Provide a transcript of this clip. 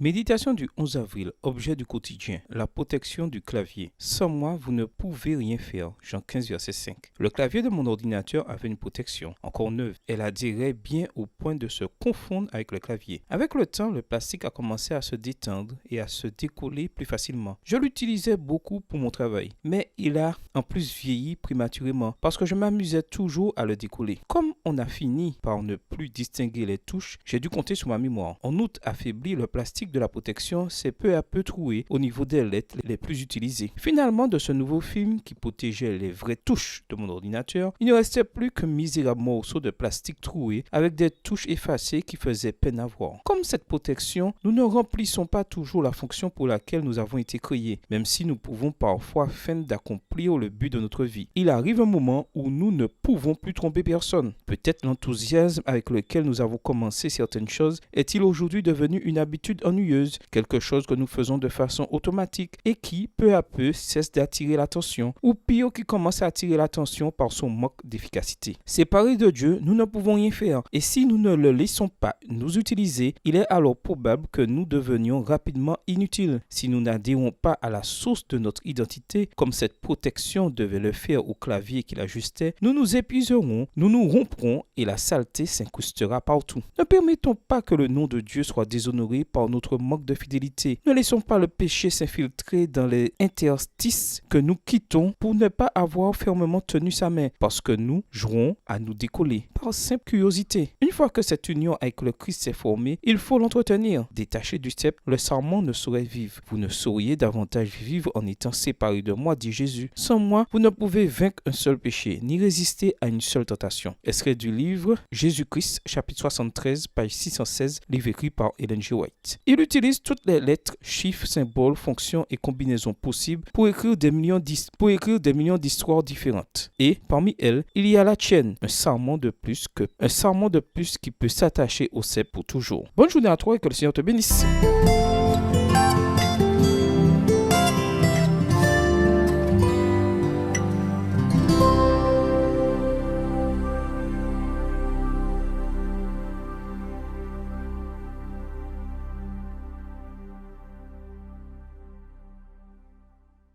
Méditation du 11 avril, objet du quotidien, la protection du clavier. Sans moi, vous ne pouvez rien faire. Jean 15, verset 5. Le clavier de mon ordinateur avait une protection, encore neuve. Elle adhérait bien au point de se confondre avec le clavier. Avec le temps, le plastique a commencé à se détendre et à se décoller plus facilement. Je l'utilisais beaucoup pour mon travail, mais il a en plus vieilli prématurément parce que je m'amusais toujours à le décoller. Comme on a fini par ne plus distinguer les touches, j'ai dû compter sur ma mémoire. En outre, affaibli, le plastique de la protection s'est peu à peu troué au niveau des lettres les plus utilisées. Finalement, de ce nouveau film qui protégeait les vraies touches de mon ordinateur, il ne restait plus qu'un misérable morceau de plastique troué avec des touches effacées qui faisaient peine à voir. Comme cette protection, nous ne remplissons pas toujours la fonction pour laquelle nous avons été créés, même si nous pouvons parfois feindre d'accomplir le but de notre vie. Il arrive un moment où nous ne pouvons plus tromper personne. Peut-être l'enthousiasme avec lequel nous avons commencé certaines choses est-il aujourd'hui devenu une habitude ennuyeuse, quelque chose que nous faisons de façon automatique et qui, peu à peu, cesse d'attirer l'attention, ou pire, qui commence à attirer l'attention par son manque d'efficacité. Séparés de Dieu, nous ne pouvons rien faire, et si nous ne le laissons pas nous utiliser, il est alors probable que nous devenions rapidement inutiles. Si nous n'adhérons pas à la source de notre identité, comme cette protection devait le faire au clavier qui l'ajustait, nous nous épuiserons, nous nous romprons et la saleté s'incrustera partout. Ne permettons pas que le nom de Dieu soit déshonoré par notre manque de fidélité. Ne laissons pas le péché s'infiltrer dans les interstices que nous quittons pour ne pas avoir fermement tenu sa main, parce que nous jouerons à nous décoller par simple curiosité. Une fois que cette union avec le Christ s'est formée, il faut l'entretenir. Détaché du sceptre, le sarment ne saurait vivre. Vous ne sauriez davantage vivre en étant séparés de moi, dit Jésus. Sans moi, vous ne pouvez vaincre un seul péché, ni résister à une seule tentation. Extrait du livre Jésus-Christ, chapitre 73, page 616, livre écrit par Ellen G. White. Il utilise toutes les lettres, chiffres, symboles, fonctions et combinaisons possibles pour écrire des millions d'histoires différentes. Et parmi elles, il y a la tienne, un sarment de plus qui peut s'attacher au cep pour toujours. Bonne journée à toi et que le Seigneur te bénisse.